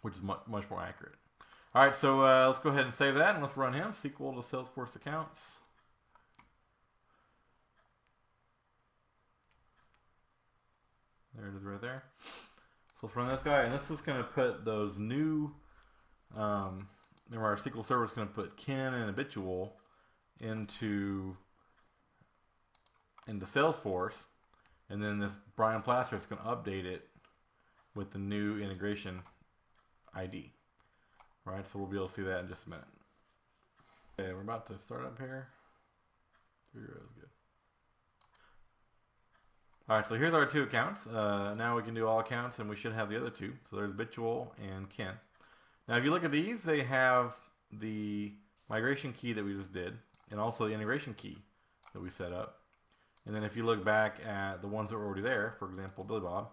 which is much more accurate. All right, so let's go ahead and save that, and let's run him. SQL to Salesforce accounts. There it is right there. So let's run this guy, and this is going to put those new, remember our SQL Server is going to put Ken and Habitual into Salesforce, and then this Brian Plaster is going to update it with the new integration ID. Right, so we'll be able to see that in just a minute. Okay, we're about to start up here. 3 rows, good. All right, so here's our 2 accounts. Now we can do all accounts, and we should have the other 2. So there's Habitual and Ken. Now, if you look at these, they have the migration key that we just did, and also the integration key that we set up. And then if you look back at the ones that were already there, for example, Billy Bob,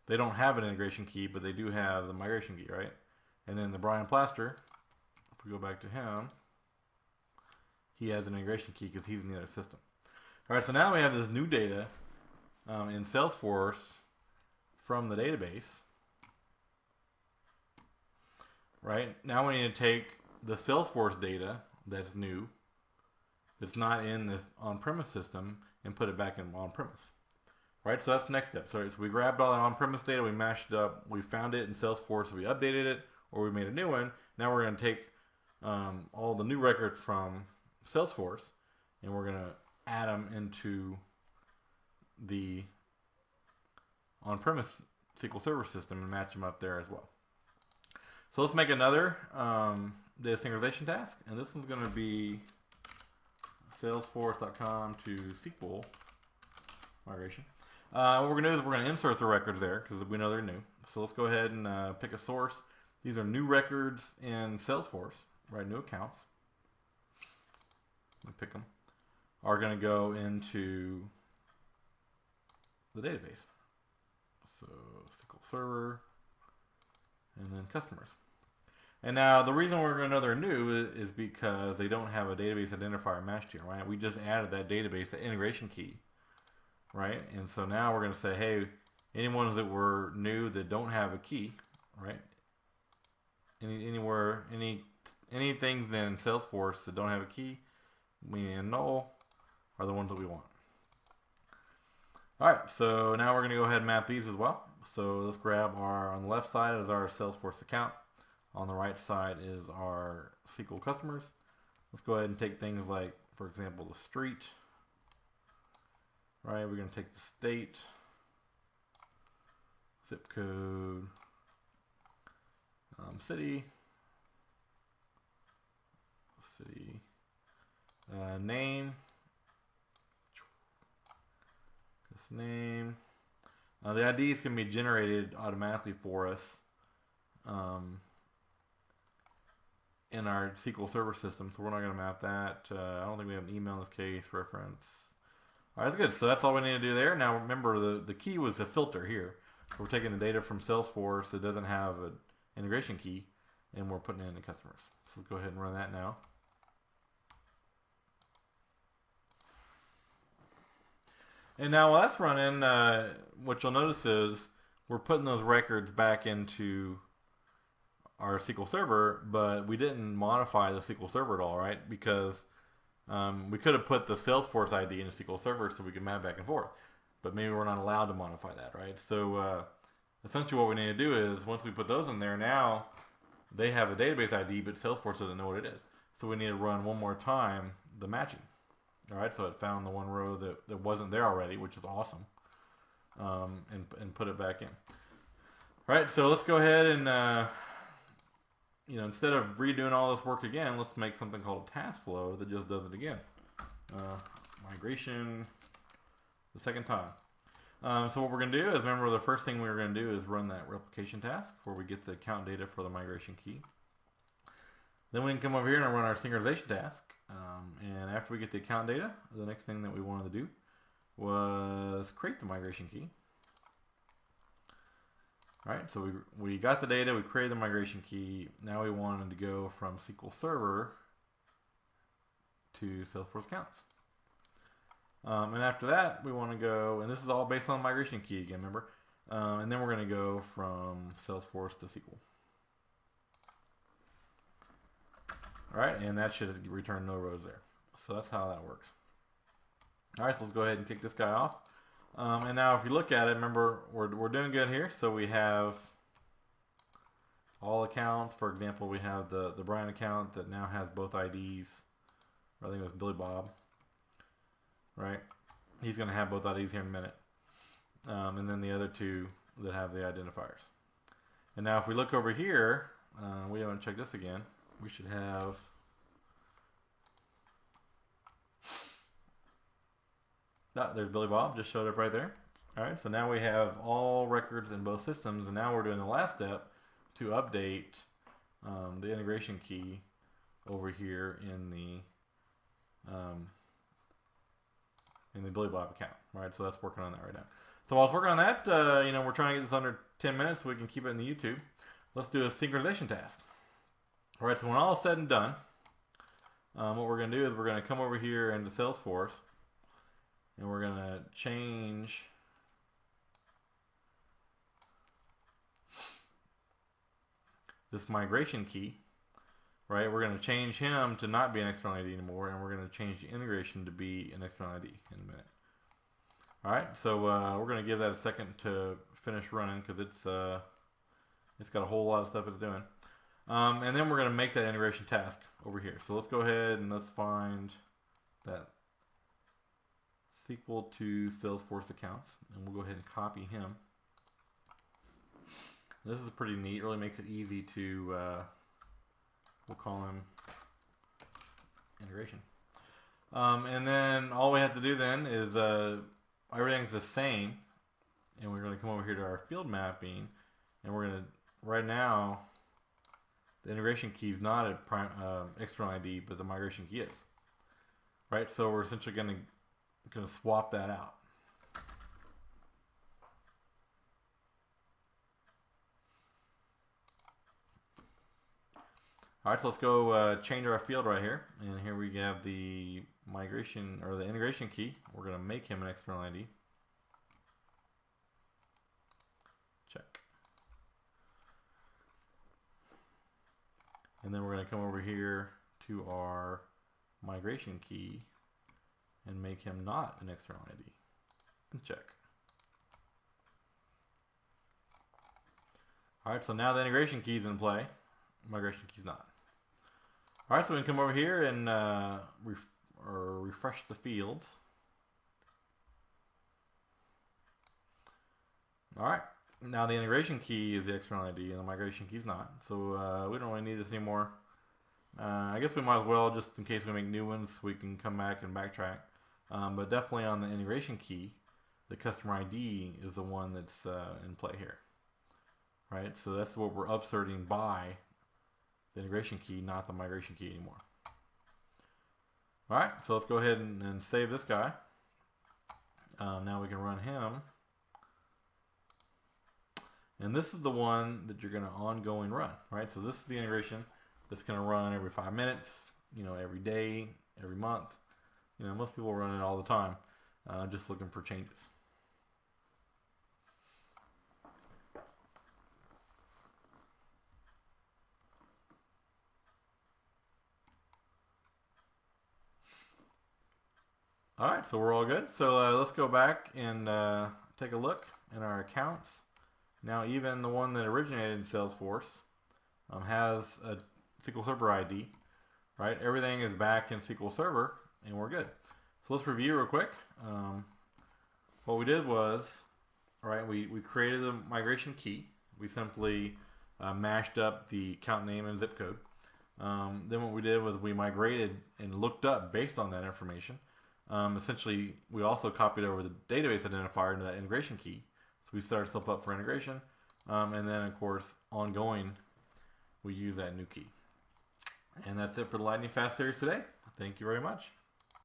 they don't have an integration key, but they do have the migration key, right? And then the Brian Plaster, if we go back to him, he has an integration key because he's in the other system. All right, so now we have this new data in Salesforce from the database. Right? Now we need to take the Salesforce data that's new, that's not in this on-premise system, and put it back in on-premise. Right, so that's the next step. So we grabbed all the on-premise data, we mashed it up, we found it in Salesforce, we updated it, or we made a new one. Now we're going to take all the new records from Salesforce, and we're going to add them into the on-premise SQL Server system and match them up there as well. So let's make another data synchronization task, and this one's going to be salesforce.com to SQL migration. What we're going to do is we're going to insert the records there because we know they're new. So let's go ahead and pick a source. These are new records in Salesforce, right? New accounts. We pick them. Are going to go into the database. So SQL Server, and then customers. And now the reason we're going to know they're new is because they don't have a database identifier matched here, right? We just added that database, that integration key. Right, and so now we're going to say, hey, any ones that were new that don't have a key, right? Anything in Salesforce that don't have a key, meaning null, are the ones that we want. All right, so now we're going to go ahead and map these as well. So let's grab on the left side is our Salesforce account. On the right side is our SQL customers. Let's go ahead and take things like, for example, the street. Right, we're going to take the state, zip code, city, name, this name. The IDs can be generated automatically for us in our SQL Server system, so we're not going to map that. I don't think we have an email in this case, reference. All right, that's good. So that's all we need to do there. Now remember, the key was a filter here. We're taking the data from Salesforce that doesn't have an integration key, and we're putting it into customers. So let's go ahead and run that now. And now while that's running, what you'll notice is we're putting those records back into our SQL Server, but we didn't modify the SQL Server at all, right? Because we could have put the Salesforce ID in the SQL Server so we could map back and forth, but maybe we're not allowed to modify that, right? So essentially what we need to do is once we put those in there, now they have a database ID, but Salesforce doesn't know what it is. So we need to run one more time the matching. All right, so it found the one row that wasn't there already, which is awesome, and put it back in. All right, so let's go ahead and instead of redoing all this work again, let's make something called a task flow that just does it again. Migration the second time. So what we're going to do is, remember, the first thing we were going to do is run that replication task where we get the account data for the migration key. Then we can come over here and run our synchronization task. And after we get the account data, the next thing that we wanted to do was create the migration key. All right, so we got the data, we created the migration key. Now we wanted to go from SQL Server to Salesforce accounts. And after that, we want to go, and this is all based on the migration key again, remember? And then we're going to go from Salesforce to SQL. All right, and that should return no rows there. So that's how that works. All right, so let's go ahead and kick this guy off. And now if you look at it, remember, we're doing good here. So we have all accounts. For example, we have the Brian account that now has both IDs. I think it was Billy Bob, right? He's going to have both IDs here in a minute. And then the other two that have the identifiers. And now if we look over here, we haven't checked this again. We should have there's Billy Bob, just showed up right there. All right, so now we have all records in both systems, and now we're doing the last step to update the integration key over here in the Billy Bob account. All right, so that's working on that right now. So while I was working on that, we're trying to get this under 10 minutes so we can keep it in the YouTube. Let's do a synchronization task. All right, so when all is said and done, what we're going to do is we're going to come over here into Salesforce, and we're going to change this migration key, right? We're going to change him to not be an external ID anymore, and we're going to change the integration to be an external ID in a minute. All right, so we're going to give that a second to finish running because it's got a whole lot of stuff it's doing. And then we're going to make that integration task over here. So let's go ahead and let's find that SQL to Salesforce accounts, and we'll go ahead and copy him. This is pretty neat. It really makes it easy to, we'll call him integration. And then all we have to do then is everything's the same, and we're going to come over here to our field mapping, and we're going to, right now, the integration key is not a external ID, but the migration key is. Right, so we're essentially going to swap that out. All right, so let's go change our field right here, and here we have the migration or the integration key. We're going to make him an external ID. Check. And then we're going to come over here to our migration key and make him not an external ID. And check. All right, so now the integration key is in play. Migration key is not. All right, so we can come over here and refresh the fields. All right, now the integration key is the external ID and the migration key is not. So we don't really need this anymore. I guess we might as well, just in case we make new ones, we can come back and backtrack. But definitely on the integration key, the customer ID is the one that's in play here. Right, so that's what we're upserting by the integration key, not the migration key anymore. All right, so let's go ahead and save this guy. Now we can run him. And this is the one that you're going to ongoing run, right? So this is the integration that's going to run every 5 minutes, every day, every month. Most people run it all the time, just looking for changes. All right, so we're all good. So let's go back and take a look in our accounts. Now, even the one that originated in Salesforce has a SQL Server ID, right? Everything is back in SQL Server, and we're good. So let's review real quick. What we did was, all right, we created a migration key. We simply mashed up the account name and zip code. Then what we did was we migrated and looked up based on that information. Essentially, we also copied over the database identifier into that integration key. So we set ourselves up for integration. And then, of course, ongoing, we use that new key. And that's it for the Lightning Fast series today. Thank you very much.